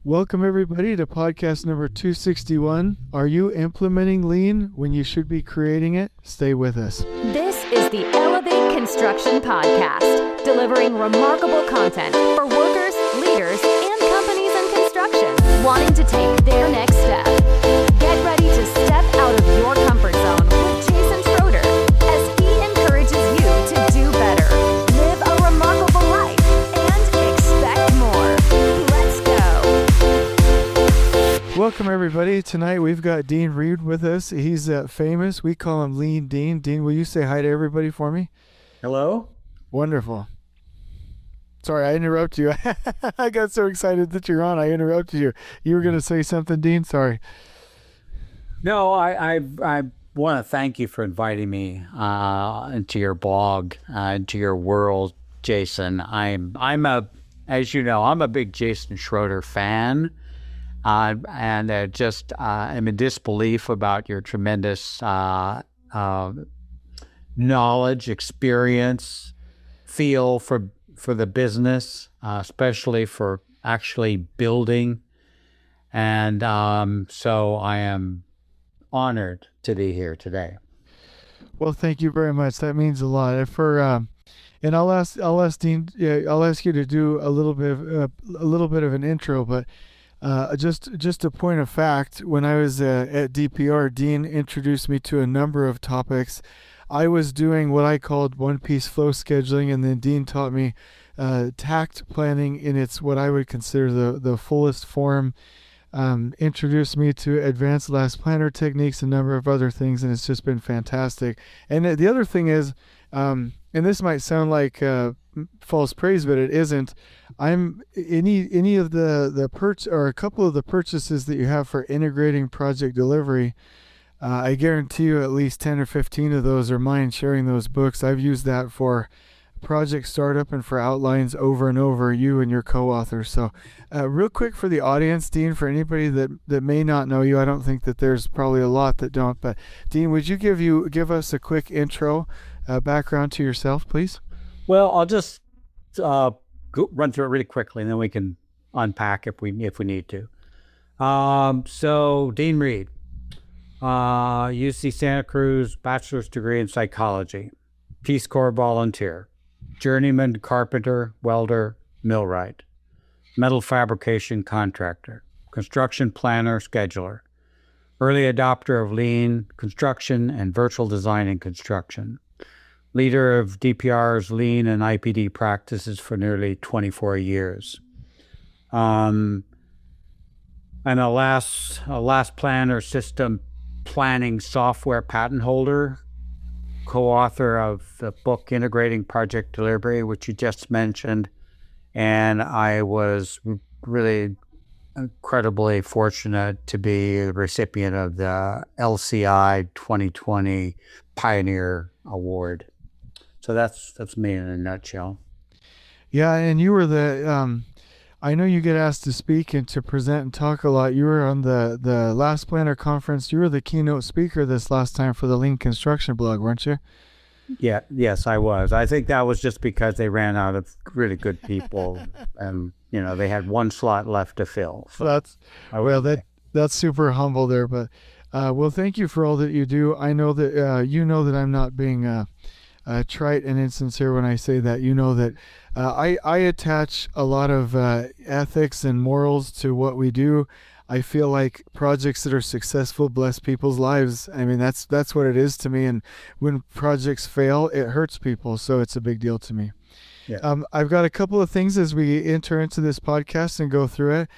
Welcome, everybody, to podcast number 261. Are you implementing lean when you should be creating it? Stay with us. This is the Elevate Construction Podcast, delivering remarkable content for workers, leaders, and companies in construction wanting to take their next step. Get ready to step out of your comfort zone with Jason Schroeder as he encourages you to do better, live a remarkable life, and expect more. Let's go. Welcome, everybody. Tonight we've got Dean Reed with us. He's famous. We call him Lean Dean. Dean, will you say hi to everybody for me? Hello? Wonderful. Sorry, I interrupted you. I got so excited that you're on. I interrupted you. You were going to say something, Dean? Sorry. No, I want to thank you for inviting me into your blog, into your world, Jason. As you know, I'm a big Jason Schroeder fan, and I'm in disbelief about your tremendous knowledge, experience, feel for the business, especially for actually building. And so I am honored to be here today. Well, thank you very much. That means a lot. And I'll ask Dean. I'll ask you to do a little bit of an intro. But just a point of fact, when I was at DPR, Dean introduced me to a number of topics. I was doing what I called one-piece flow scheduling, and then Dean taught me Takt planning in its what I would consider the fullest form. Introduced me to advanced last planner techniques, a number of other things, and it's just been fantastic. And the other thing is, and this might sound like false praise, but it isn't. I'm any of the or a couple of the purchases that you have for integrating project delivery. I guarantee you at least 10 or 15 of those are mine sharing those books. I've used that for project startup and for outlines over and over, you and your co-authors. So real quick for the audience, Dean, for anybody that may not know you, I don't think that there's probably a lot that don't, but Dean, would you give us a quick intro, background to yourself, please? Well, I'll just run through it really quickly, and then we can unpack if we need to. So Dean Reed, UC Santa Cruz, bachelor's degree in psychology, Peace Corps volunteer, journeyman, carpenter, welder, millwright, metal fabrication contractor, construction planner, scheduler, early adopter of lean construction and virtual design in construction, leader of DPR's lean and IPD practices for nearly 24 years. And a last planner system planning software patent holder, co-author of the book Integrating Project Delivery, which you just mentioned. And I was really incredibly fortunate to be a recipient of the LCI 2020 Pioneer Award. So that's me in a nutshell. Yeah, and you were I know you get asked to speak and to present and talk a lot. You were on the Last Planner Conference. You were the keynote speaker this last time for the Lean Construction blog, weren't you? Yeah, yes, I was. I think that was just because they ran out of really good people, and they had one slot left to fill. So that's super humble there. But well, thank you for all that you do. I know that you know that I'm not being trite and insincere when I say that. You know that I attach a lot of ethics and morals to what we do. I feel like projects that are successful bless people's lives. I mean, that's what it is to me. And when projects fail, it hurts people. So it's a big deal to me. Yeah. I've got a couple of things as we enter into this podcast and go through it.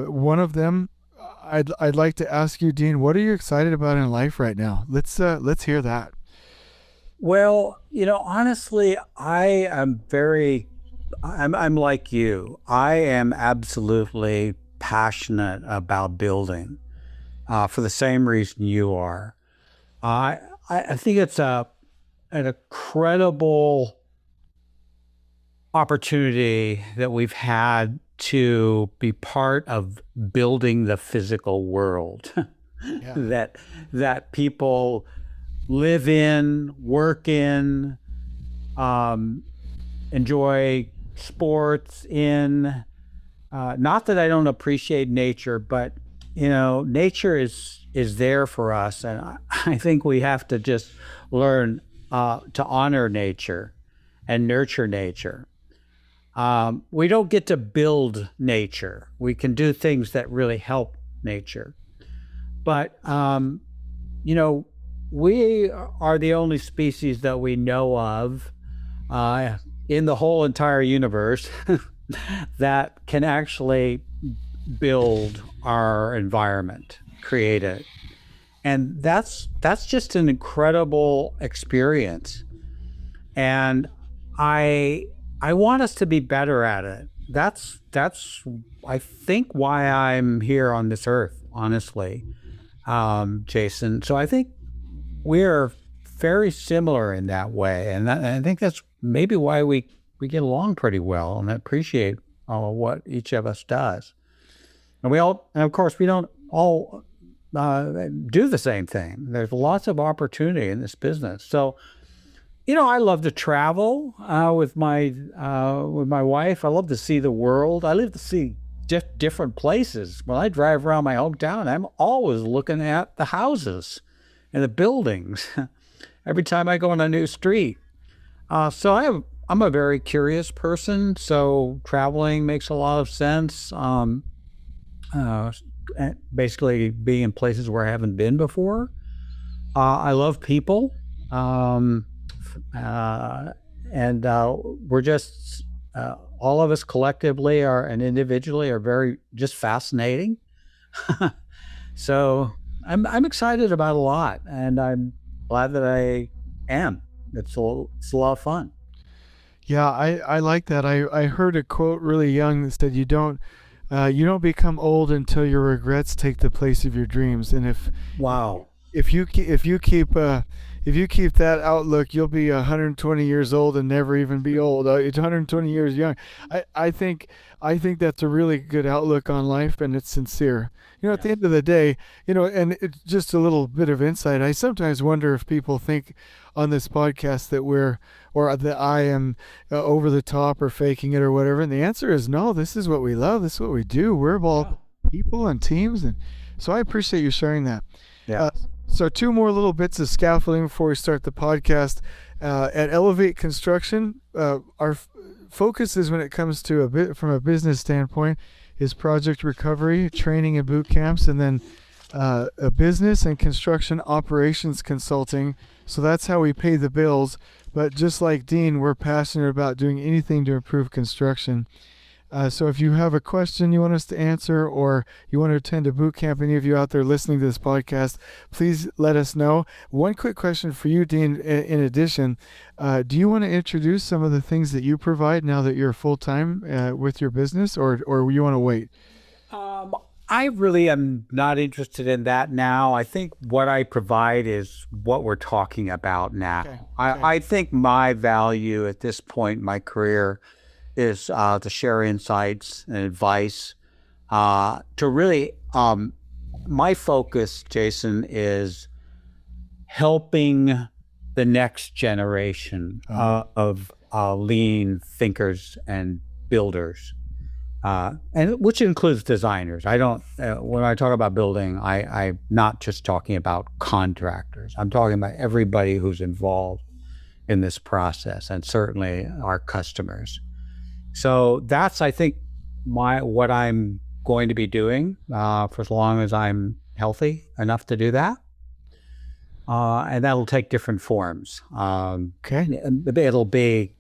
One of them, I'd like to ask you, Dean, what are you excited about in life right now? Let's hear that. Well, honestly, I'm like you. I am absolutely passionate about building for the same reason you are. I think it's an incredible opportunity that we've had to be part of building the physical world that people live in, work in, enjoy sports in, not that I don't appreciate nature, but nature is there for us, and I think we have to just learn to honor nature and nurture nature. We don't get to build nature. We can do things that really help nature. But, we are the only species that we know of in the whole entire universe that can actually build our environment, create it. And that's just an incredible experience. And I want us to be better at it. That's I think why I'm here on this earth, honestly, Jason. So I think we're very similar in that way, and I think that's maybe why we get along pretty well and appreciate what each of us does. And of course, we don't all do the same thing. There's lots of opportunity in this business. So, I love to travel with my wife. I love to see the world. I love to see different places. When I drive around my hometown, I'm always looking at the houses and the buildings every time I go on a new street. So I'm a very curious person. So traveling makes a lot of sense. Basically being in places where I haven't been before. I love people. And we're just, all of us collectively and individually are very just fascinating. So I'm excited about a lot, and I'm glad that I am. It's a lot of fun. Yeah, I like that. I heard a quote really young that said, you don't become old until your regrets take the place of your dreams. And if you keep that outlook, you'll be 120 years old and never even be old. It's 120 years young. I think that's a really good outlook on life, and it's sincere. At the end of the day, and it's just a little bit of insight. I sometimes wonder if people think on this podcast that I am over the top or faking it or whatever. And the answer is no. This is what we love. This is what we do. We're all people and teams, and so I appreciate you sharing that. Yeah. So 2 more little bits of scaffolding before we start the podcast. At Elevate Construction, our focus is, when it comes to from a business standpoint, is project recovery, training and boot camps, and then a business and construction operations consulting. So that's how we pay the bills. But just like Dean, we're passionate about doing anything to improve construction. So if you have a question you want us to answer, or you want to attend a boot camp, any of you out there listening to this podcast, please let us know. One quick question for you, Dean, in addition, do you want to introduce some of the things that you provide now that you're full-time with your business, or you want to wait? I really am not interested in that now. I think what I provide is what we're talking about now. Okay. I think my value at this point in my career is to share insights and advice. To really, my focus, Jason, is helping the next generation of lean thinkers and builders, and which includes designers. I don't. When I talk about building, I'm not just talking about contractors. I'm talking about everybody who's involved in this process, and certainly our customers. So that's, I think, what I'm going to be doing for as long as I'm healthy enough to do that. And that'll take different forms. Okay. It'll be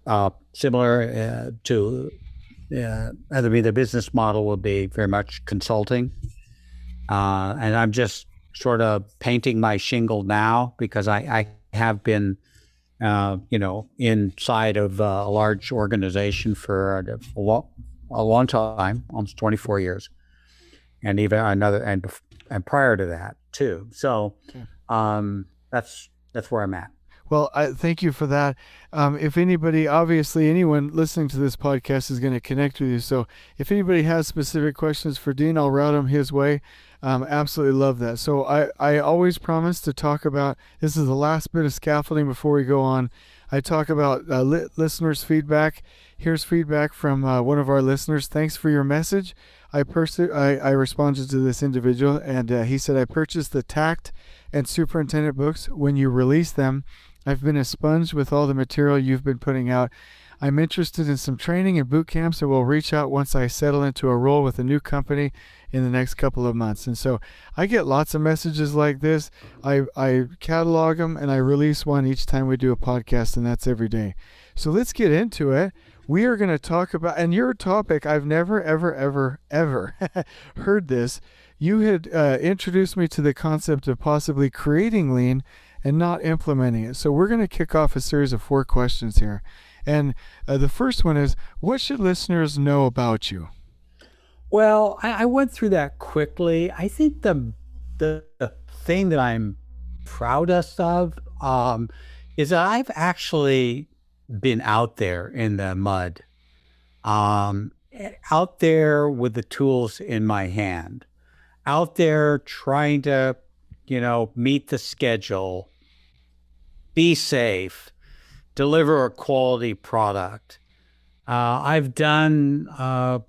similar to, the business model will be very much consulting. And I'm just sort of painting my shingle now, because I have been inside of a large organization for a long time, almost 24 years, and even and prior to that too. So that's where I'm at. Well, thank you for that. If anybody, obviously anyone listening to this podcast is going to connect with you. So if anybody has specific questions for Dean, I'll route them his way. Absolutely love that. So I always promise to talk about, this is the last bit of scaffolding before we go on. I talk about listeners' feedback. Here's feedback from one of our listeners. Thanks for your message. I responded to this individual, and he said, I purchased the Takt and Superintendent books. When you release them, I've been a sponge with all the material you've been putting out. I'm interested in some training and boot camps, and will reach out once I settle into a role with a new company in the next couple of months. And so I get lots of messages like this. I catalog them, and I release one each time we do a podcast, and that's every day. So let's get into it. We are going to talk about, and your topic, I've never, ever, ever, ever heard this. You had introduced me to the concept of possibly creating lean and not implementing it. So we're going to kick off a series of 4 questions here. And the first one is, what should listeners know about you? Well, I went through that quickly. I think the thing that I'm proudest of is that I've actually been out there in the mud, out there with the tools in my hand, out there trying to, meet the schedule, be safe, deliver a quality product. I've done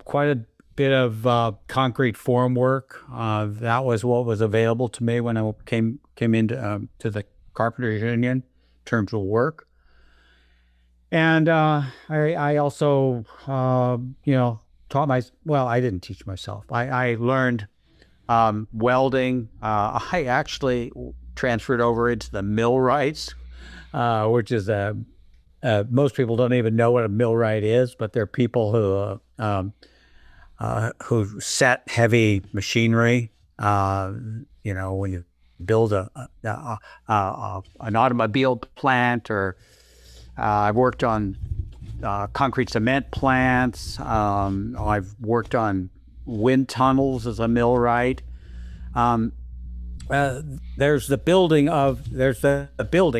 quite a bit of concrete form work. That was what was available to me when I came into to the Carpenters Union in terms of work. And I also, I didn't teach myself. I learned welding. I actually transferred over into the millwrights, which is most people don't even know what a millwright is, but they're people who set heavy machinery. When you build an automobile plant, or I've worked on concrete cement plants. I've worked on wind tunnels as a millwright. There's the building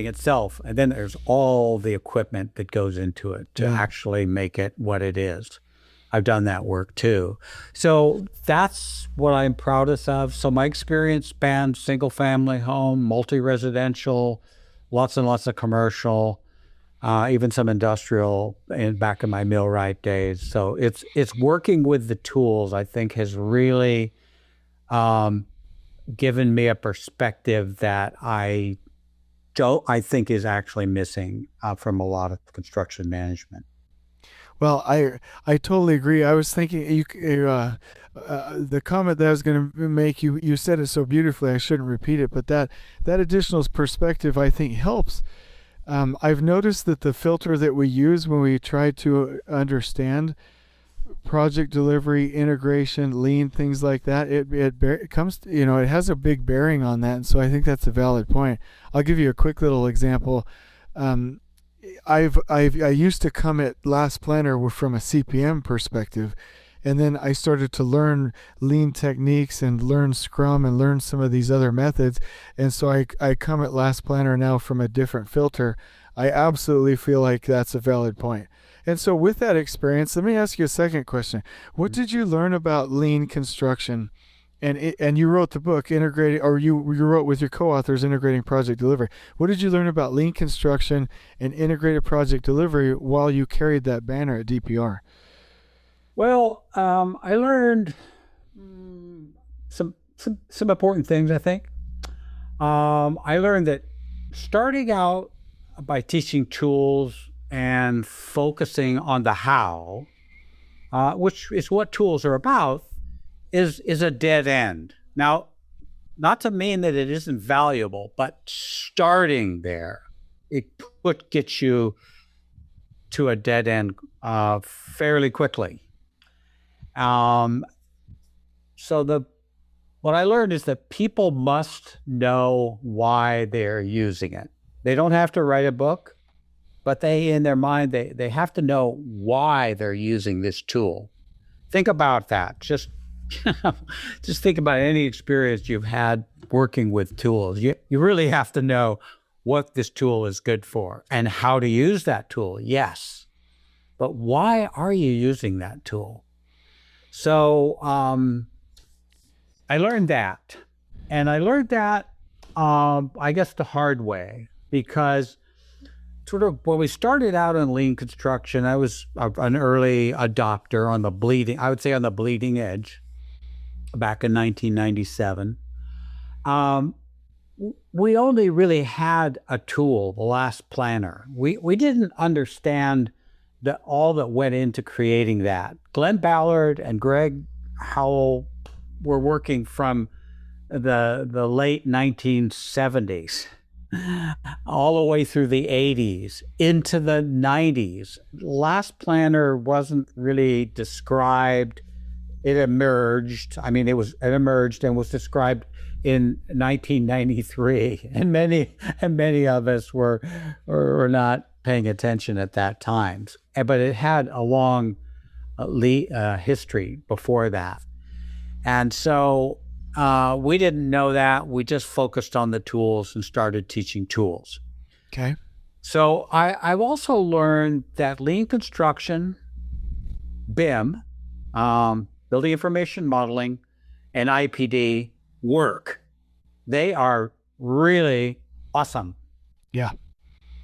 itself, and then there's all the equipment that goes into it to actually make it what it is. I've done that work too. So that's what I'm proudest of. So my experience spans single family home, multi-residential, lots and lots of commercial, even some industrial back in my millwright days. So it's working with the tools, I think, has really given me a perspective that I think is actually missing from a lot of construction management. Well, I totally agree. I was thinking the comment that I was going to make, you said it so beautifully, I shouldn't repeat it, but that additional perspective, I think, helps. I've noticed that the filter that we use when we try to understand project delivery, integration, lean, things like that, it comes to, it has a big bearing on that. And so I think that's a valid point. I'll give you a quick little example. I used to come at Last Planner from a CPM perspective, and then I started to learn lean techniques and learn Scrum and learn some of these other methods. And so I come at Last Planner now from a different filter. I absolutely feel like that's a valid point. And so with that experience, let me ask you a second question. What did you learn about lean construction? And you wrote the book integrating, or you wrote with your co-authors, Integrating Project Delivery. What did you learn about lean construction and integrated project delivery while you carried that banner at DPR? Well, I learned some important things, I think. I learned that starting out by teaching tools and focusing on the how, which is what tools are about, is a dead end. Now, not to mean that it isn't valuable, but starting there, it gets you to a dead end fairly quickly. So what I learned is that people must know why they're using it. They don't have to write a book, but in their mind, they have to know why they're using this tool. Think about that. Just think about any experience you've had working with tools. You really have to know what this tool is good for and how to use that tool, yes. But why are you using that tool? So I learned that. And I learned that, I guess, the hard way, because sort of when we started out in lean construction, I was an early adopter on the bleeding edge back in 1997. We only really had a tool, the last planner. We didn't understand all that went into creating that. Glenn Ballard and Greg Howell were working from the late 1970s all the way through the 80s into the 90s. Last planner wasn't really described. It emerged. I mean, it emerged and was described in 1993, and many of us were not paying attention at that time. But it had a long history before that, and so we didn't know that. We just focused on the tools and started teaching tools. Okay. So I've also learned that lean construction, BIM, building information modeling, and IPD work. They are really awesome. Yeah.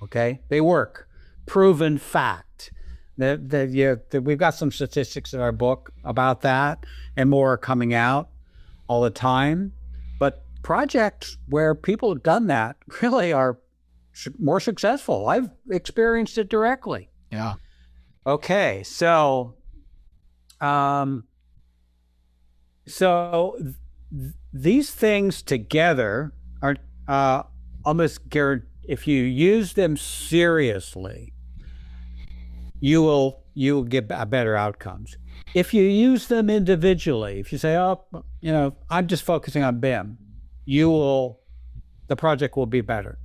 Okay, they work. Proven fact. We've got some statistics in our book about that, and more are coming out all the time. But projects where people have done that really are more successful. I've experienced it directly. Yeah. Okay, so these things together are almost guaranteed. If you use them seriously, you will get better outcomes. If you use them individually, if you say, I'm just focusing on BIM, the project will be better.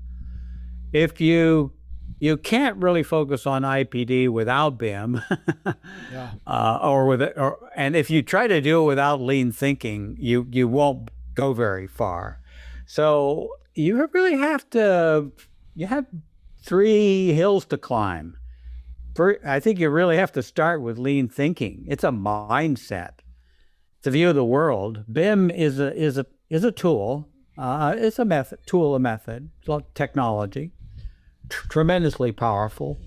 If you can't really focus on IPD without BIM, yeah. And if you try to do it without lean thinking, you won't go very far. So you really have 3 hills to climb. I think you really have to start with lean thinking. It's a mindset. It's a view of the world. BIM is a tool. It's a method. It's a technology. Tremendously powerful,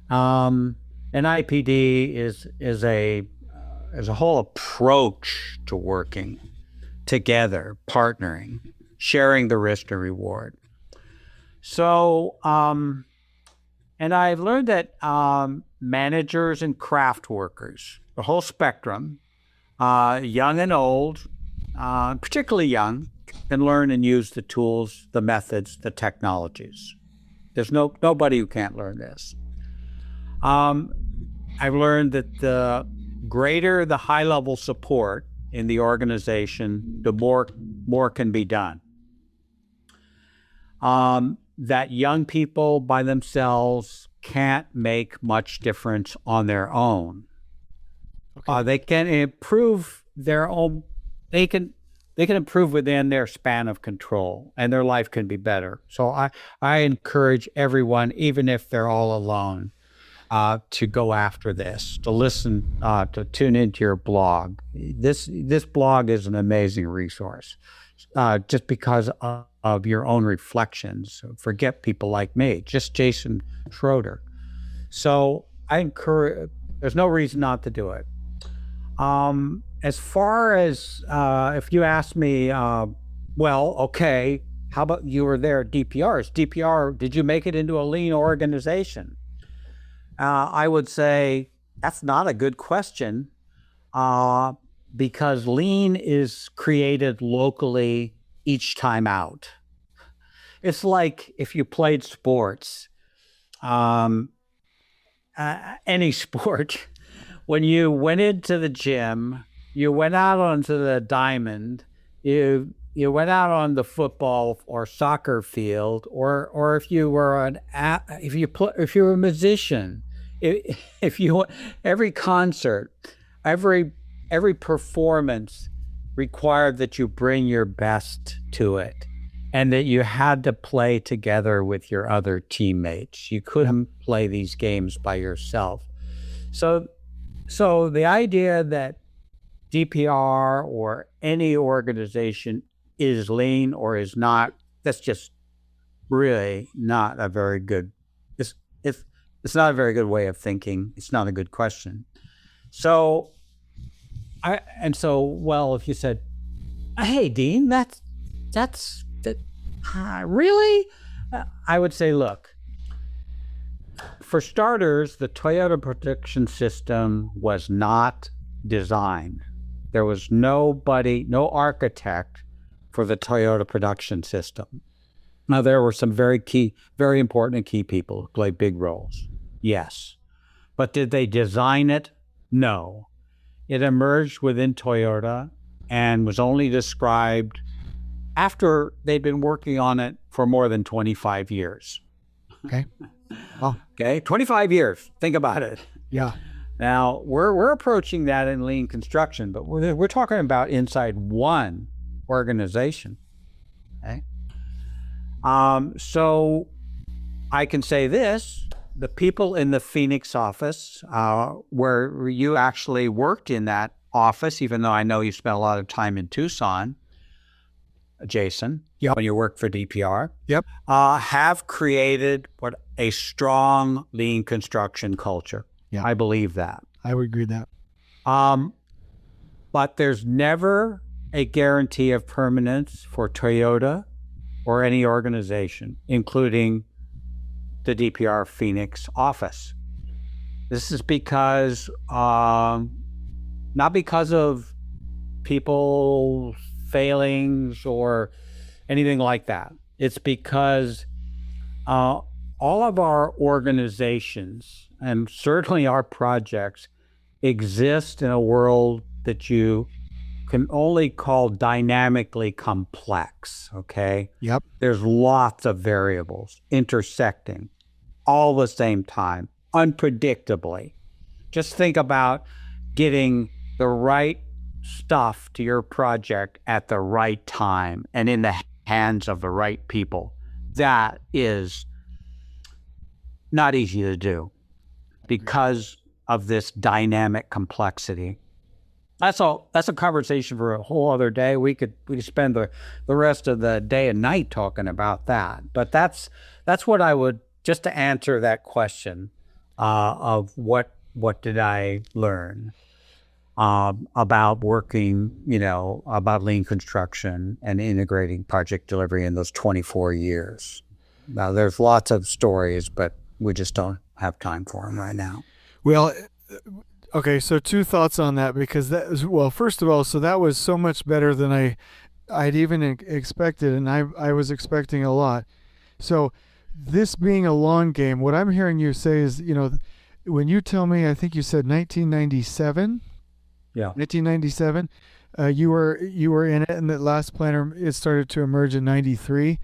and IPD is a whole approach to working together, partnering, sharing the risk and reward. So, and I've learned that managers and craft workers, the whole spectrum, young and old, particularly young, can learn and use the tools, the methods, the technologies. There's nobody who can't learn this. I've learned that the greater the high-level support in the organization, the more can be done. That young people by themselves can't make much difference on their own. Okay. They can improve their own. They can improve within their span of control, and their life can be better. So I encourage everyone, even if they're all alone, to go after this, to listen, to tune into your blog. This blog is an amazing resource, just because of your own reflections. Forget people like me, just Jason Schroeder. So I encourage. There's no reason not to do it. As far as if you ask me, okay, how about you were there at DPR, did you make it into a lean organization? I would say that's not a good question, because lean is created locally each time out. It's like if you played sports, any sport, when you went into the gym, you went out onto the diamond, you went out on the football or soccer field, or if you were if you were a musician, every concert, every performance required that you bring your best to it, and that you had to play together with your other teammates. You couldn't play these games by yourself. So the idea that DPR or any organization is lean or is not, that's just really not a very good, It's not a very good way of thinking. It's not a good question. So, if you said, "Hey, Dean, really?" I would say, look, for starters, the Toyota production system was not designed. There was no architect for the Toyota production system. Now, there were some very important and key people who played big roles. Yes. But did they design it? No. It emerged within Toyota and was only described after they'd been working on it for more than 25 years. Okay. Well, Okay, 25 years. Think about it. yeah. Now, we're approaching that in lean construction, but we're talking about inside one organization. Okay. So I can say this, the people in the Phoenix office, where you actually worked in that office, even though I know you spent a lot of time in Tucson, Jason, Yep. when you worked for DPR, Yep. have created a strong lean construction culture. Yeah. I believe that. I would agree with that. But there's never a guarantee of permanence for Toyota or any organization, including the DPR Phoenix office. This is because, not because of people's failings or anything like that. It's because all of our organizations, and certainly our projects, exist in a world that you can only call dynamically complex, okay? Yep. There's lots of variables intersecting all the same time, unpredictably. Just think about getting the right stuff to your project at the right time and in the hands of the right people. That is not easy to do because of this dynamic complexity. That's a conversation for a whole other day. We could spend the rest of the day and night talking about that. But that's what I would, just to answer that question of what did I learn about working, about lean construction and integrating project delivery in those 24 years. Now, there's lots of stories, but we just don't have time for them right now. Well, okay, so two thoughts on that, because first of all, so that was so much better than I'd even expected, and I was expecting a lot. So this being a long game, what I'm hearing you say is, when you tell me, I think you said 1997. Yeah. 1997. You were in it, and the last planner, it started to emerge in 93.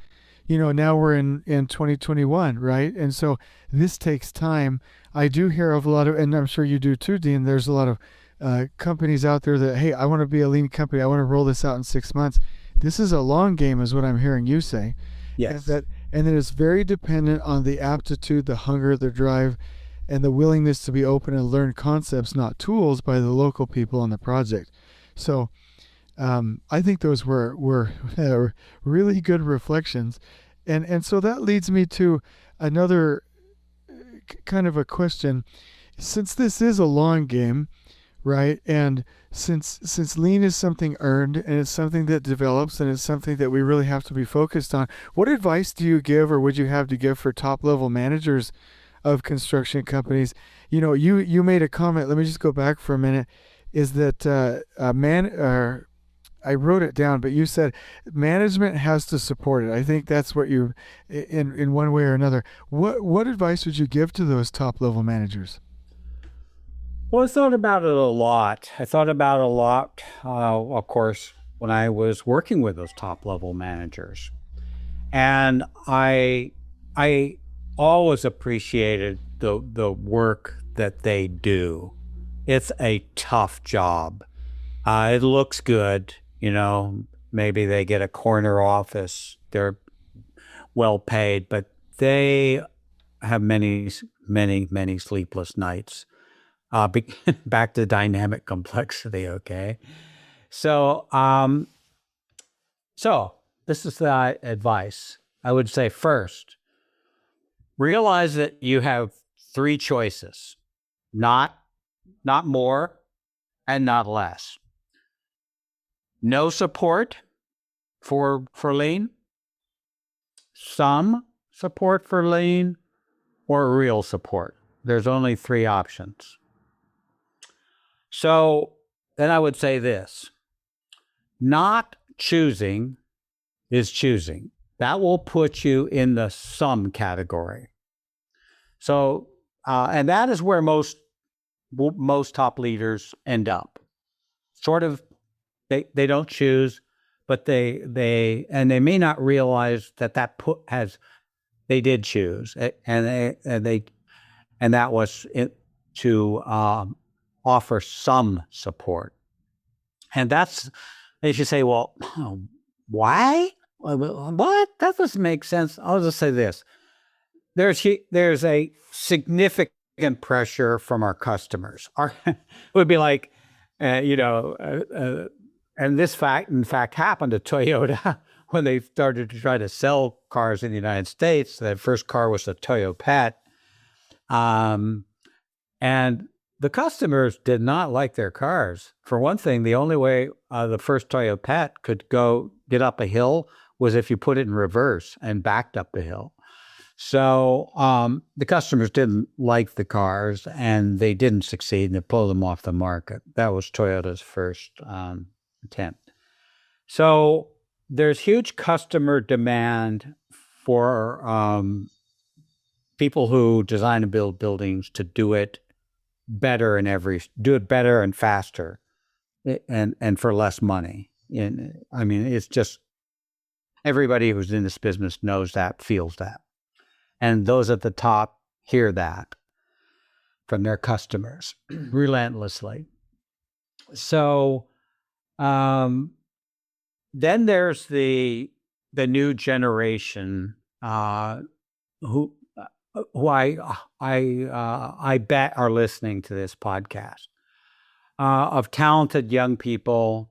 Now we're in 2021, right? And so this takes time. I do hear of a lot of, and I'm sure you do too, Dean, there's a lot of companies out there that, hey, I want to be a lean company. I want to roll this out in 6 months. This is a long game is what I'm hearing you say. Yes. And that it's very dependent on the aptitude, the hunger, the drive, and the willingness to be open and learn concepts, not tools, by the local people on the project. So I think those were really good reflections. And so that leads me to another kind of a question. Since this is a long game, right? And since lean is something earned, and it's something that develops, and it's something that we really have to be focused on, what advice do you give, or would you have to give for top level managers of construction companies? You made a comment, let me just go back for a minute, is that I wrote it down, but you said management has to support it. I think that's what you, in one way or another. What advice would you give to those top level managers? Well, I thought about it a lot. Of course, when I was working with those top level managers, and I always appreciated the work that they do. It's a tough job. It looks good. Maybe they get a corner office. They're well paid, but they have many, many, many sleepless nights. Back to dynamic complexity, okay? So this is the advice. I would say first, realize that you have three choices: not more and not less. No support for lean, some support for lean, or real support. There's only three options. So then I would say this: not choosing is choosing. That will put you in the some category. So, and that is where most top leaders end up. Sort of, they don't choose, but they may not realize that they did choose, and that was it, to offer some support. And that's, they should say, well, why? What? That doesn't make sense. I'll just say this: there's a significant pressure from our customers. It would be like, and this in fact happened to Toyota when they started to try to sell cars in the United States. The first car was a Toyo Pet, and the customers did not like their cars. For one thing, the only way the first Toyo Pet could get up a hill was if you put it in reverse and backed up the hill. So the customers didn't like the cars, and they didn't succeed, and they pulled them off the market. That was Toyota's first attempt. So there's huge customer demand for people who design and build buildings to do it better and faster, and for less money. And I mean, it's just, everybody who's in this business knows that, feels that. And those at the top hear that from their customers relentlessly. So then there's the new generation who I bet are listening to this podcast, of talented young people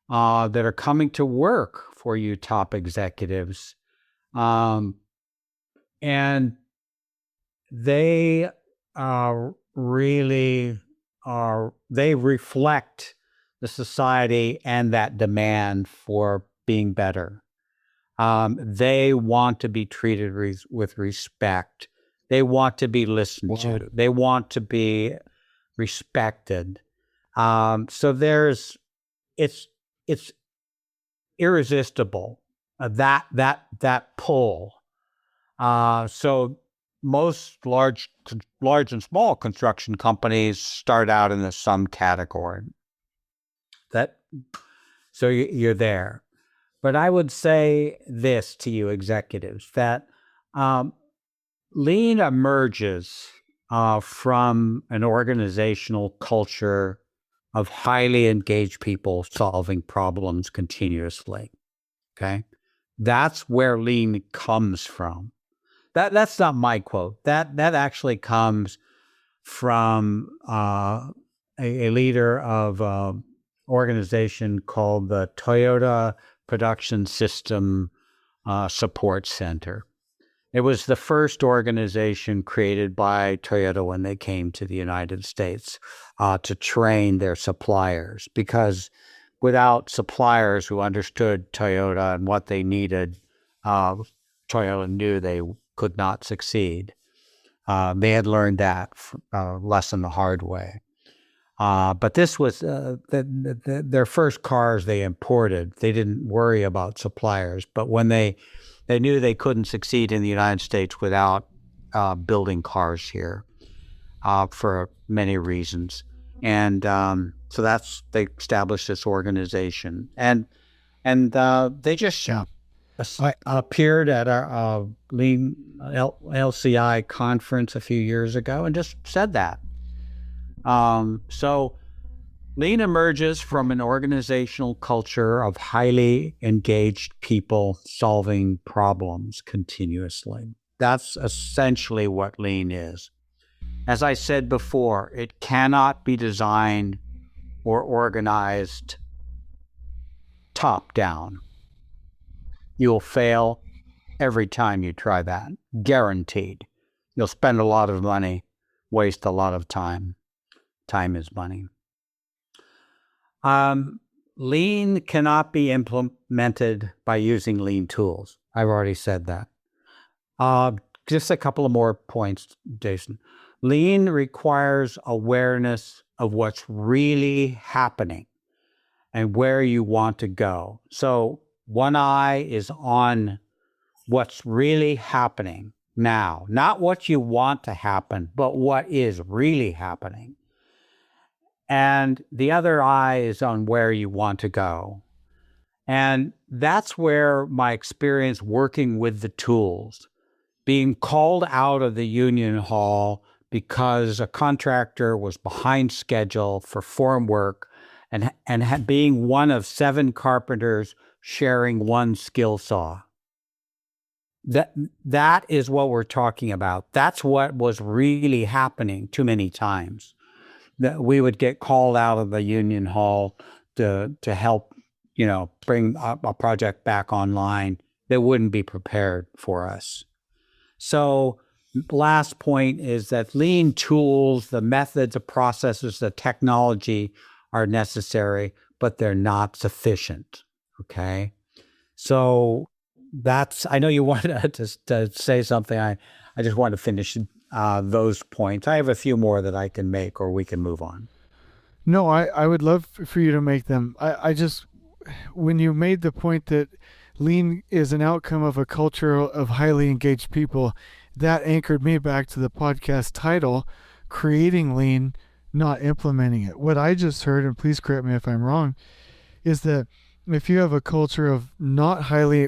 that are coming to work for you top executives. And they they reflect the society and that demand for being better. They want to be treated with respect. They want to be listened to. They want to be respected. So it's irresistible, that pull. So most large and small construction companies start out in the some category. So you're there. But I would say this to you executives, that lean emerges from an organizational culture of highly engaged people solving problems continuously. Okay? That's where lean comes from. That's not my quote. That actually comes from a leader of organization called the Toyota Production System Support Center. It was the first organization created by Toyota when they came to the United States to train their suppliers, because without suppliers who understood Toyota and what they needed, Toyota knew they could not succeed. They had learned that lesson the hard way. But this was their first cars they imported. They didn't worry about suppliers. But when they knew they couldn't succeed in the United States without building cars here for many reasons. And so they established this organization. And they just appeared at our Lean LCI conference a few years ago and just said that. So lean emerges from an organizational culture of highly engaged people solving problems continuously. That's essentially what lean is. As I said before, it cannot be designed or organized top down. You'll fail every time you try that, guaranteed. You'll spend a lot of money, waste a lot of time. Time is money. Lean cannot be implemented by using lean tools. I've already said that. Just a couple of more points, Jason. Lean requires awareness of what's really happening and where you want to go. So one eye is on what's really happening now, not what you want to happen, but what is really happening. And the other eye is on where you want to go. And that's where my experience working with the tools, being called out of the union hall because a contractor was behind schedule for form work and being one of 7 carpenters sharing one skill saw. That is what we're talking about. That's what was really happening too many times. That we would get called out of the union hall to help, bring a project back online that wouldn't be prepared for us. So last point is that lean tools, the methods, the processes, the technology are necessary, but they're not sufficient. Okay. So I know you wanted to say something. I just want to finish those points. I have a few more that I can make, or we can move on. No, I would love for you to make them. I just, when you made the point that lean is an outcome of a culture of highly engaged people, that anchored me back to the podcast title, Creating Lean, Not Implementing It. What I just heard, and please correct me if I'm wrong, is that if you have a culture of not highly,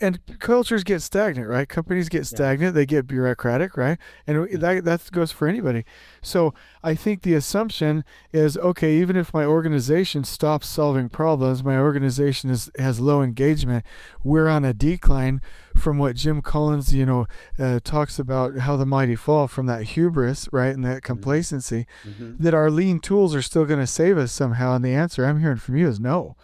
and cultures get stagnant, right? Companies get stagnant, they get bureaucratic, right? And that goes for anybody. So I think the assumption is, okay, even if my organization stops solving problems, my organization has low engagement, we're on a decline from what Jim Collins, talks about, how the mighty fall, from that hubris, right? And that complacency, that our lean tools are still going to save us somehow. And the answer I'm hearing from you is no.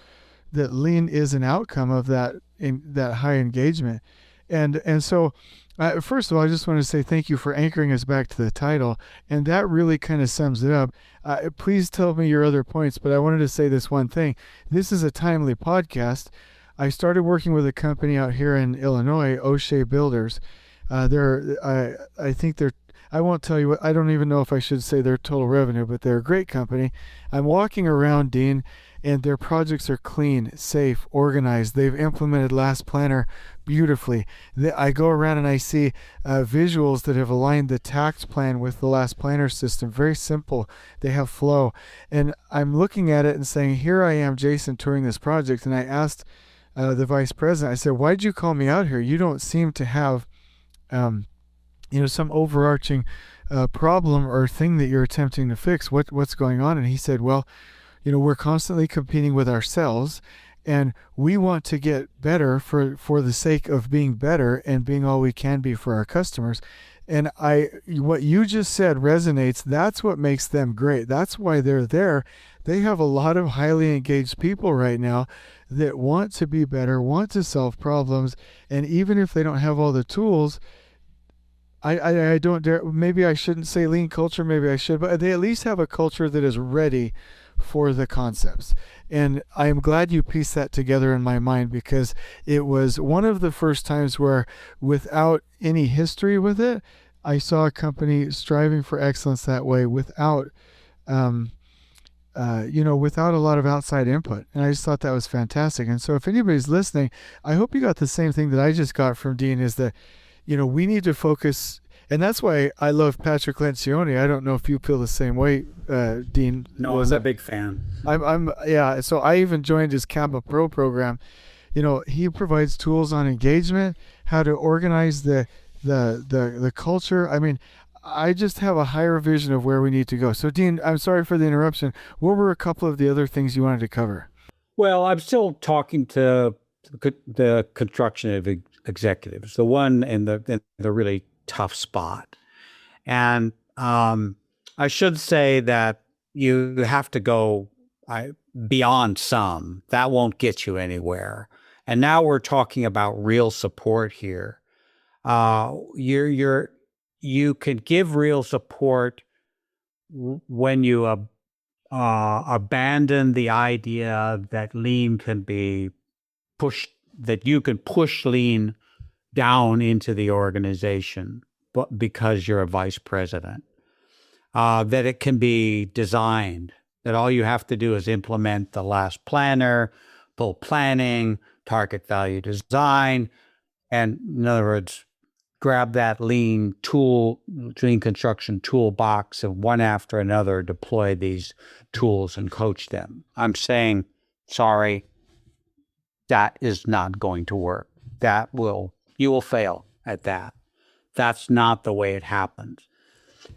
That lean is an outcome of that high engagement. And so first of all, I just want to say thank you for anchoring us back to the title. And that really kind of sums it up. Please tell me your other points, but I wanted to say this one thing. This is a timely podcast. I started working with a company out here in Illinois, O'Shea Builders. I think they're, I won't tell you what, I don't even know if I should say their total revenue, but they're a great company. I'm walking around, Dean, and their projects are clean, safe, organized. They've implemented Last Planner beautifully. I go around and I see visuals that have aligned the Takt plan with the Last Planner system. Very simple. They have flow. And I'm looking at it and saying, here I am, Jason, touring this project. And I asked the vice president, I said, why'd you call me out here? You don't seem to have, some overarching problem or thing that you're attempting to fix. What's going on? And he said, well, we're constantly competing with ourselves, and we want to get better for the sake of being better and being all we can be for our customers. And what you just said resonates. That's what makes them great. That's why they're there. They have a lot of highly engaged people right now that want to be better, want to solve problems, and even if they don't have all the tools, I don't dare, maybe I shouldn't say lean culture, maybe I should, but they at least have a culture that is ready for the concepts. And I am glad you pieced that together in my mind, because it was one of the first times where, without any history with it, I saw a company striving for excellence that way without without a lot of outside input. And I just thought that was fantastic. And so if anybody's listening, I hope you got the same thing that I just got from Dean, is that we need to focus. And that's why I love Patrick Lencioni. I don't know if you feel the same way, Dean. No, I'm a big fan. So I even joined his Kappa Pro program. He provides tools on engagement, how to organize the culture. I mean, I just have a higher vision of where we need to go. So, Dean, I'm sorry for the interruption. What were a couple of the other things you wanted to cover? Well, I'm still talking to the construction executives, the one in the really tough spot. And I should say that you have to go beyond some. That won't get you anywhere. And now we're talking about real support here. you can give real support when you abandon the idea that lean can be pushed, that you can push lean down into the organization, but because you're a vice president, that it can be designed, that all you have to do is implement the last planner, full planning, target value design, and in other words, grab that lean construction toolbox and one after another deploy these tools and coach them. I'm saying, sorry, that is not going to work. You will fail at that. That's not the way it happens.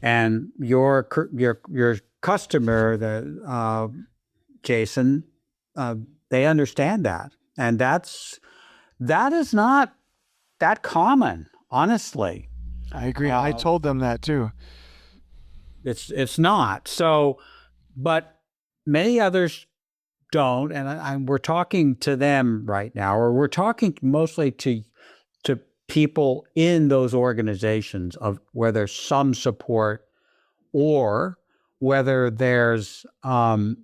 And your customer, Jason, they understand that, and that is not that common, honestly. I agree. I told them that too. It's not. So, but many others don't, and we're talking to them right now, or we're talking mostly to people in those organizations of where there's some support, or whether there's a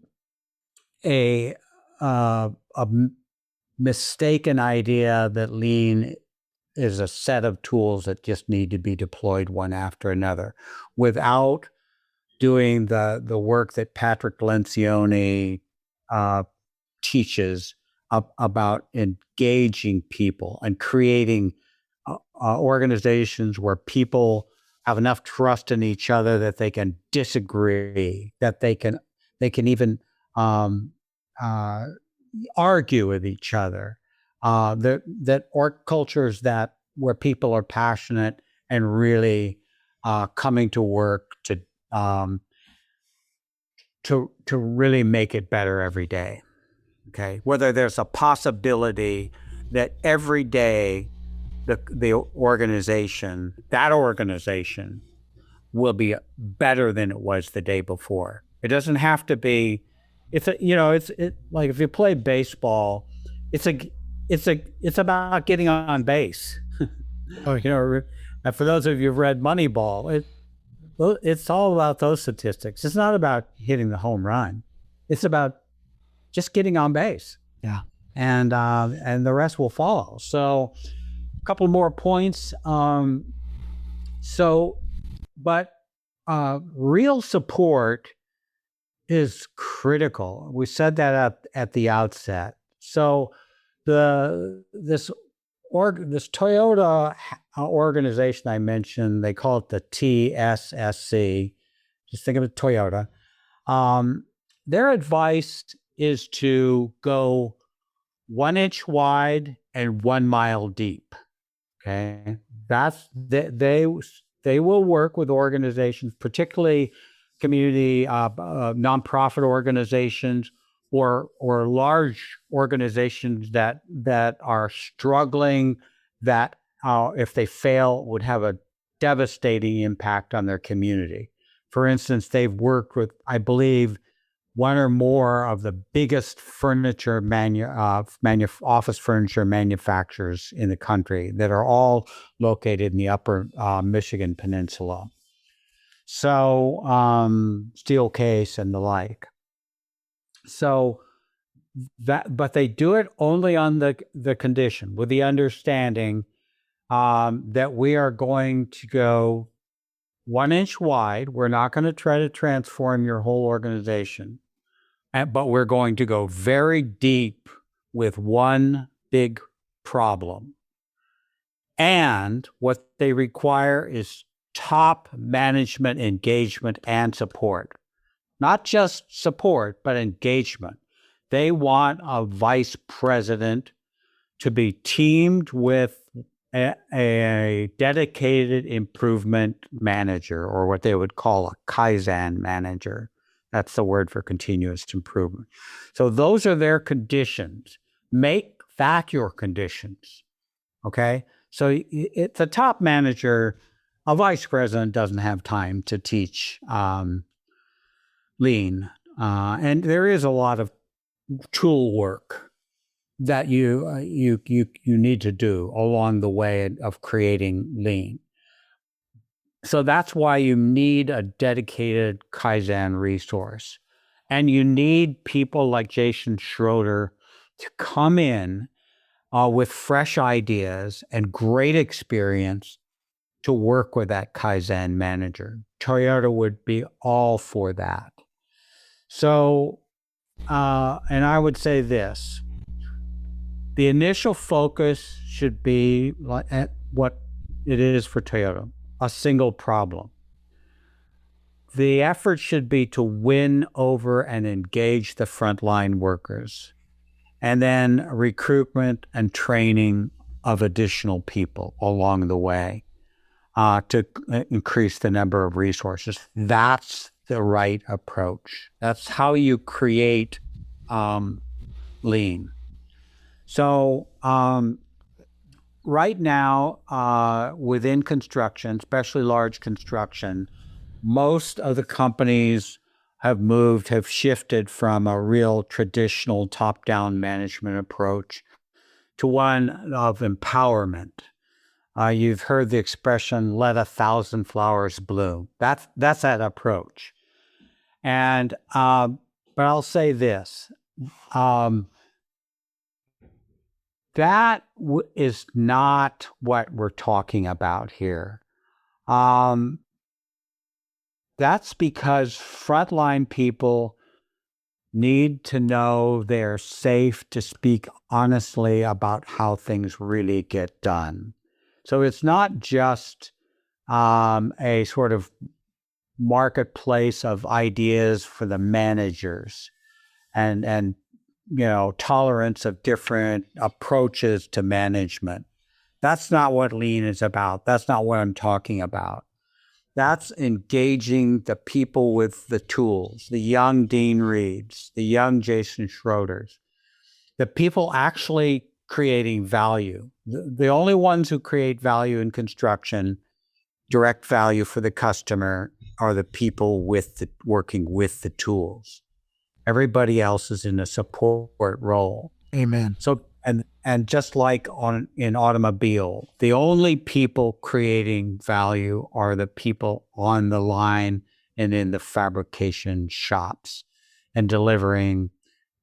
mistaken idea that lean is a set of tools that just need to be deployed one after another, without doing the work that Patrick Lencioni teaches about engaging people and creating organizations where people have enough trust in each other that they can disagree, that they can even argue with each other. Cultures where people are passionate and really coming to work to really make it better every day. Okay, whether there's a possibility that every day the organization will be better than it was the day before. It doesn't have to be. It's like if you play baseball, it's about getting on base. And for those of you who've read Moneyball, it's all about those statistics. It's not about hitting the home run. It's about just getting on base. Yeah. And the rest will follow. So a couple more points. But real support is critical. We said that at the outset. So this Toyota organization I mentioned, they call it the TSSC. Just think of it, Toyota. Their advice is to go 1 inch wide and 1 mile deep. Okay, they will work with organizations, particularly community nonprofit organizations, or large organizations that are struggling, that if they fail would have a devastating impact on their community. For instance, they've worked with, I believe, one or more of the biggest office furniture manufacturers in the country that are all located in the upper Michigan Peninsula. So Steelcase and the like. So but they do it only on the condition, with the understanding that we are going to go 1 inch wide. We're not going to try to transform your whole organization, but we're going to go very deep with one big problem. And what they require is top management engagement and support. Not just support, but engagement. They want a vice president to be teamed with a dedicated improvement manager, or what they would call a Kaizen manager. That's the word for continuous improvement. So those are their conditions. Make that your conditions. Okay? So the top manager, a vice president, doesn't have time to teach lean. And there is a lot of tool work that you need to do along the way of creating lean. So that's why you need a dedicated Kaizen resource. And you need people like Jason Schroeder to come in with fresh ideas and great experience to work with that Kaizen manager. Toyota would be all for that. So, and I would say this, the initial focus should be at what it is for Toyota, a single problem. The effort should be to win over and engage the frontline workers, and then recruitment and training of additional people along the way to increase the number of resources. That's the right approach. That's how you create lean. So right now, within construction, especially large construction, most of the companies have shifted from a real traditional top-down management approach to one of empowerment. You've heard the expression, let 1,000 flowers bloom. That's that approach. And, but I'll say this, that is not what we're talking about here. That's because frontline people need to know they're safe to speak honestly about how things really get done. So it's not just a sort of marketplace of ideas for the managers and tolerance of different approaches to management. That's not what lean is about. That's not what I'm talking about. That's engaging the people with the tools, the young Dean Reeds, the young Jason Schroeders, the people actually creating value. The only ones who create value in construction, direct value for the customer, are the people working with the tools. Everybody else is in a support role. Amen. So and just like in automobile, the only people creating value are the people on the line and in the fabrication shops and delivering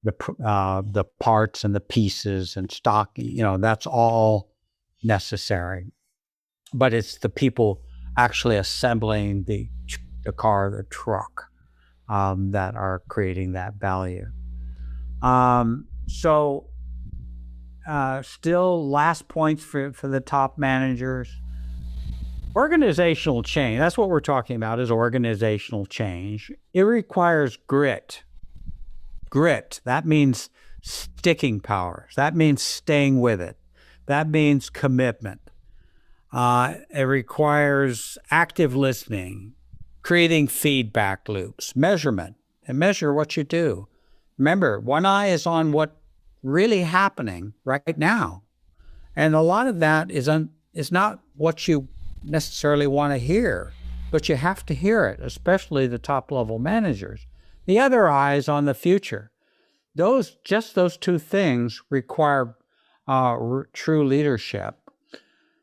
the parts and the pieces and stock. That's all necessary. But it's the people actually assembling the car, the truck, that are creating that value. Still, last points for the top managers. Organizational change, that's what we're talking about, is organizational change. It requires grit. Grit, that means sticking power. That means staying with it. That means commitment. It requires active listening, creating feedback loops, measurement, and measure what you do. Remember, one eye is on what really happening right now. And a lot of that is not what you necessarily want to hear, but you have to hear it, especially the top level managers. The other eye is on the future. Those two things require true leadership.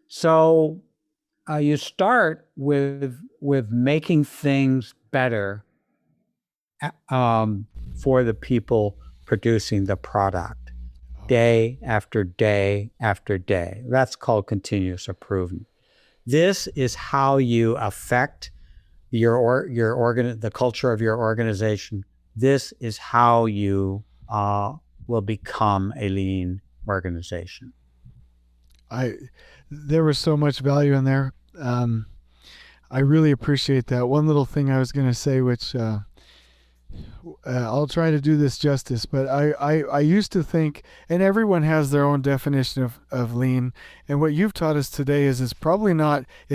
So you start with making things better for the people producing the product, day after day after day. That's called continuous improvement. This is how you affect the culture of your organization. This is how you will become a lean organization. There was so much value in there. I really appreciate that. One little thing I was going to say, which I'll try to do this justice, but I used to think, and everyone has their own definition of lean, and what you've taught us today is it's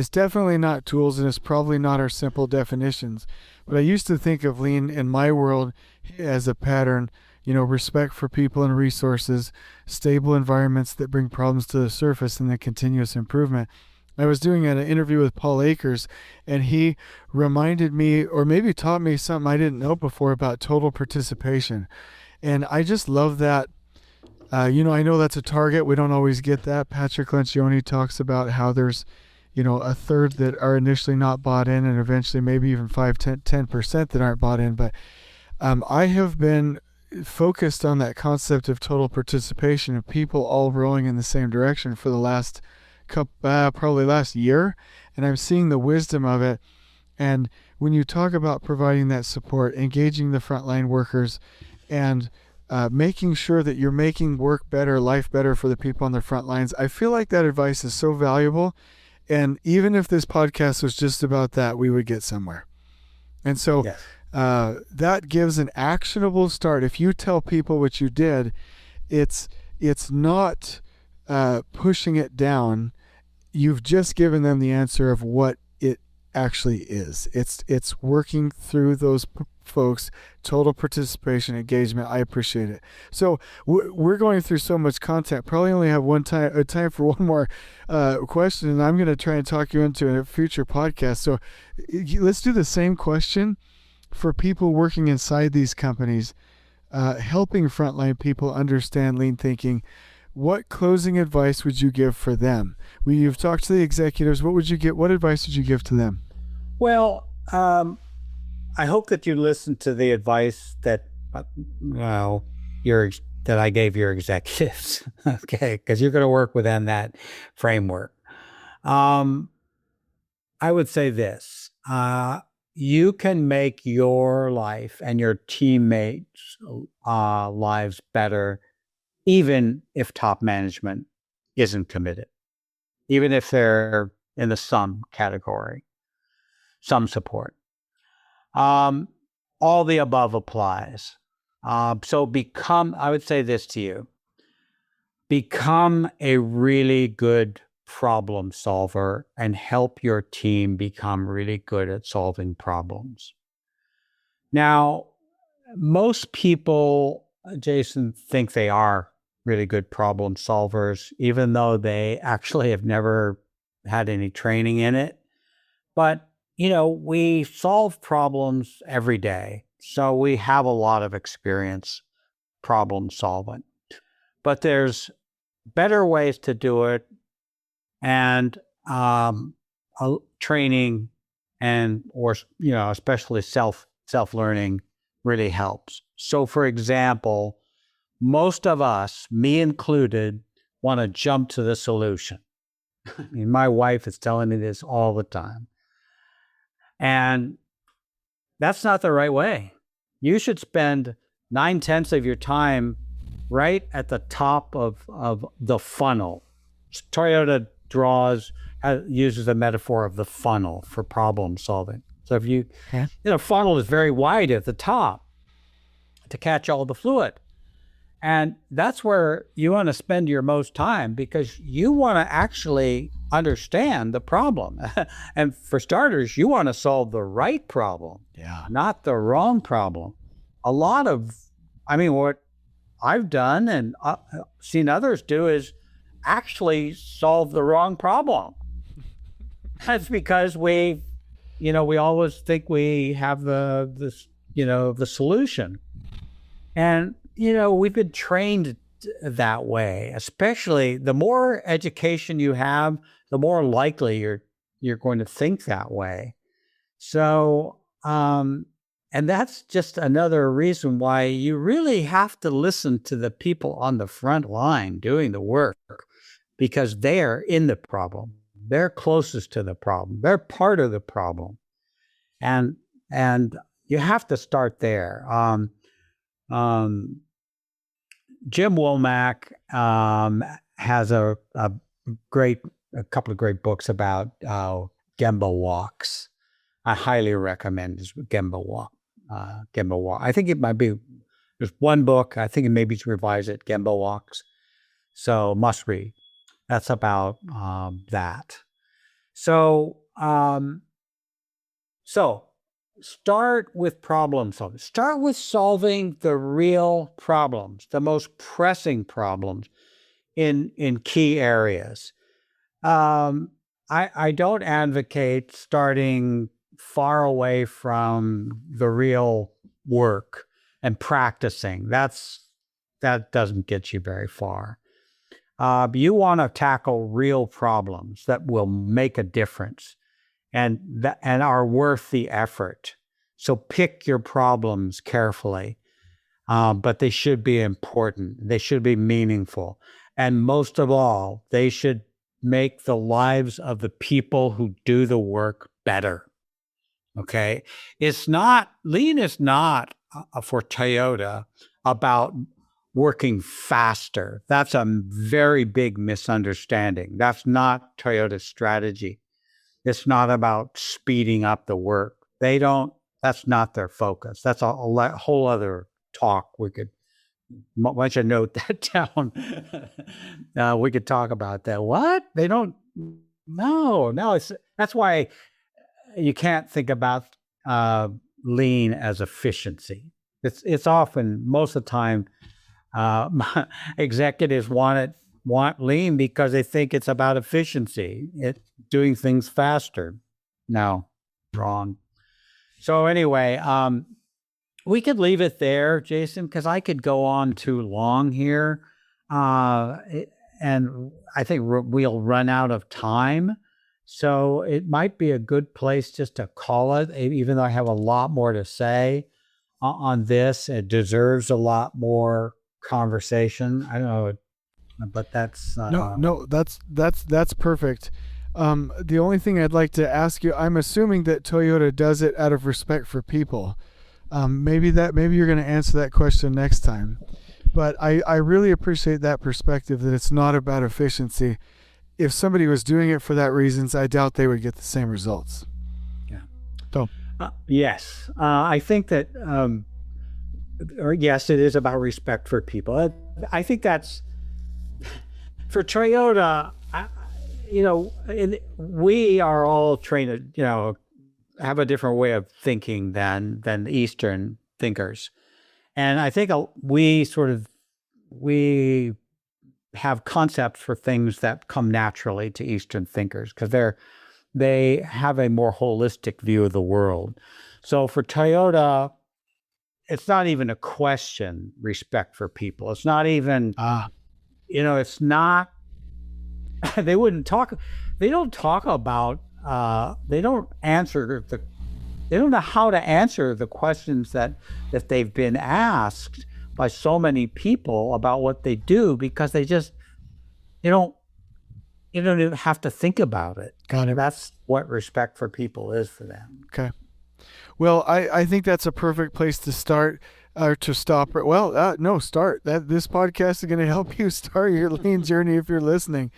definitely not tools, and it's probably not our simple definitions. But I used to think of lean in my world as a pattern, respect for people and resources, stable environments that bring problems to the surface, and then continuous improvement. I was doing an interview with Paul Akers, and he reminded me, or maybe taught me something I didn't know before about total participation. And I just love that. I know that's a target. We don't always get that. Patrick Lencioni talks about how there's, a third that are initially not bought in, and eventually maybe even 10% that aren't bought in. But I have been focused on that concept of total participation of people all rowing in the same direction for the last probably last year, and I'm seeing the wisdom of it. And when you talk about providing that support, engaging the frontline workers, and making sure that you're making work better, life better for the people on the front lines, I feel like that advice is so valuable. And even if this podcast was just about that, we would get somewhere. And so Yes. That gives an actionable start. If you tell people what you did, it's not pushing it down. You've just given them the answer of what it actually is. It's working through those folks, total participation, engagement. I appreciate it. So we're going through so much content. Probably only have time for one more question, and I'm going to try and talk you into a future podcast. So let's do the same question for people working inside these companies, helping frontline people understand lean thinking. What closing advice would you give for them? You've talked to the executives. What advice would you give to them? Well, I hope that you listened to the advice that that I gave your executives. Okay, because you're going to work within that framework. I would say this: you can make your life and your teammates' lives better, even if top management isn't committed, even if they're in the some category, some support. All the above applies. So I would say this to you: become a really good problem solver and help your team become really good at solving problems. Now, most people, Jason, think they are really good problem solvers, even though they actually have never had any training in it. But we solve problems every day, so we have a lot of experience problem solving. But there's better ways to do it, and training or especially self-learning really helps. So, for example, most of us, me included, want to jump to the solution. I mean, my wife is telling me this all the time. And that's not the right way. You should spend 9/10 of your time right at the top of the funnel. Toyota uses the metaphor of the funnel for problem solving. So if funnel is very wide at the top to catch all the fluid. And that's where you want to spend your most time, because you want to actually understand the problem. And for starters, you want to solve the right problem, not the wrong problem. What I've done and seen others do is actually solve the wrong problem. That's because we always think we have the solution. And we've been trained that way. Especially the more education you have, the more likely you're going to think that way. So, and that's just another reason why you really have to listen to the people on the front line doing the work, because they're in the problem. They're closest to the problem. They're part of the problem, and you have to start there. Jim Womack has a couple of great books about Gemba walks. I highly recommend his Gemba walk. I think it might be, there's one book, I think it maybe to revise it, Gemba walks. So must read. That's about that. So start with problem solving. Start with solving the real problems, the most pressing problems in key areas. I don't advocate starting far away from the real work and practicing. That doesn't get you very far. You want to tackle real problems that will make a difference and are worth the effort. So pick your problems carefully, but they should be important. They should be meaningful. And most of all, they should make the lives of the people who do the work better. Okay? Lean is not for Toyota about working faster. That's a very big misunderstanding. That's not Toyota's strategy. It's not about speeding up the work. That's not their focus. That's a whole other talk. Why don't you note that down? We could talk about that. What? They don't, no. That's why you can't think about lean as efficiency. It's often, most of the time, executives want lean because they think it's about efficiency, doing things faster. No, wrong. So anyway, we could leave it there, Jason, because I could go on too long here, and I think we'll run out of time. So it might be a good place just to call it, even though I have a lot more to say on this. It deserves a lot more conversation. I don't know, but that's no, that's perfect. The only thing I'd like to ask you, I'm assuming that Toyota does it out of respect for people. Maybe you're going to answer that question next time. But I really appreciate that perspective, that it's not about efficiency. If somebody was doing it for that reasons, I doubt they would get the same results. Yeah. So yes, I think that, or yes, it is about respect for people. I think that's for Toyota. We are all trained to, have a different way of thinking than Eastern thinkers, and I think we have concepts for things that come naturally to Eastern thinkers because they have a more holistic view of the world. So for Toyota, it's not even a question, respect for people. It's not even, it's not, they don't talk about, they don't know how to answer the questions that they've been asked by so many people about what they do, because they don't even have to think about it. Got it. That's what respect for people is for them. Okay. Well, I think that's a perfect place to start or to stop. Start. This podcast is going to help you start your lean journey if you're listening.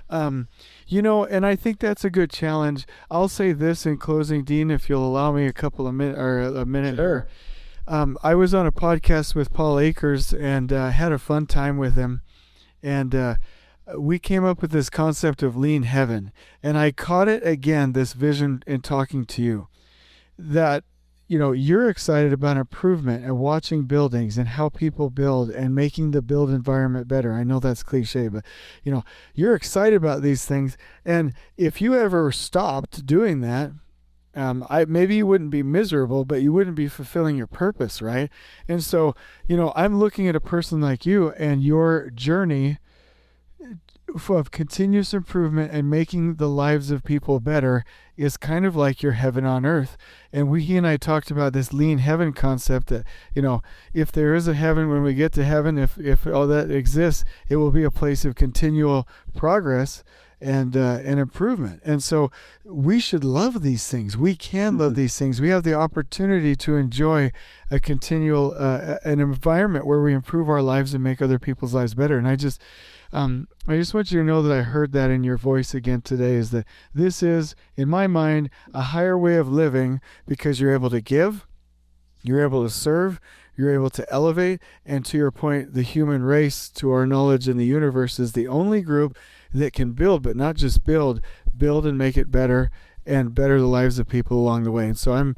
And I think that's a good challenge. I'll say this in closing, Dean, if you'll allow me a minute. Sure. I was on a podcast with Paul Akers and had a fun time with him. And we came up with this concept of lean heaven. And I caught it again, this vision in talking to you, that, you're excited about improvement and watching buildings and how people build and making the build environment better. I know that's cliche, but, you're excited about these things. And if you ever stopped doing that, maybe you wouldn't be miserable, but you wouldn't be fulfilling your purpose, right? And so, I'm looking at a person like you and your journey of continuous improvement and making the lives of people better is kind of like your heaven on earth. And he and I talked about this lean heaven concept that, if there is a heaven, when we get to heaven, if all that exists, it will be a place of continual progress and improvement. And so we should love these things. We can love these things. We have the opportunity to enjoy a continual an environment where we improve our lives and make other people's lives better. And I just want you to know that I heard that in your voice again today, is that this is, in my mind, a higher way of living, because you're able to give, you're able to serve, you're able to elevate, and to your point, the human race, to our knowledge in the universe, is the only group that can build, but not just build and make it better and better the lives of people along the way. And so I'm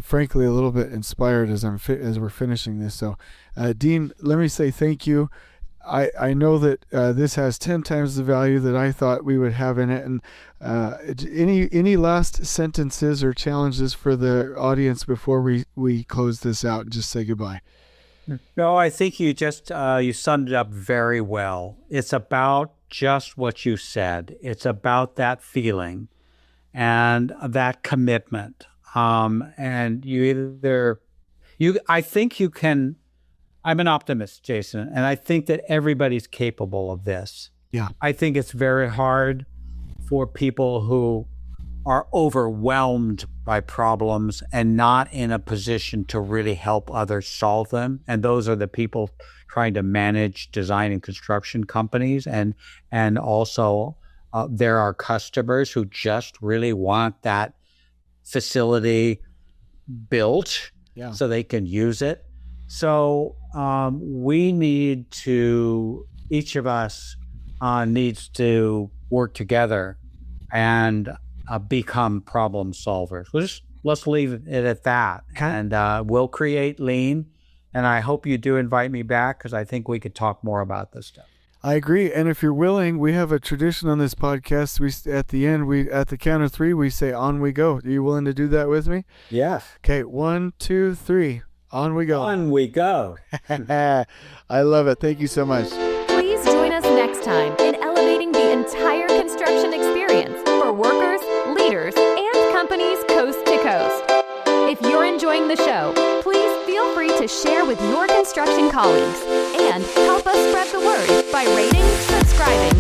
frankly a little bit inspired as we're finishing this. So Dean, let me say thank you. I know that this has 10 times the value that I thought we would have in it. And any last sentences or challenges for the audience before we close this out and just say goodbye? No, I think you just you summed it up very well. It's about just what you said. It's about that feeling and that commitment. And I think you can. I'm an optimist, Jason, and I think that everybody's capable of this. Yeah. I think it's very hard for people who are overwhelmed by problems and not in a position to really help others solve them. And those are the people trying to manage design and construction companies. And also there are customers who just really want that facility built so they can use it. So we need to, each of us needs to work together and become problem solvers. Let's leave it at that. And we'll create lean. And I hope you do invite me back, because I think we could talk more about this stuff. I agree. And if you're willing, we have a tradition on this podcast. At the end, at the count of 3, we say, on we go. Are you willing to do that with me? Yes. Okay, 1, 2, 3. On we go. On we go. I love it. Thank you so much. Please join us next time in elevating the entire construction experience for workers, leaders, and companies coast to coast. If you're enjoying the show, please feel free to share with your construction colleagues and help us spread the word by rating, subscribing,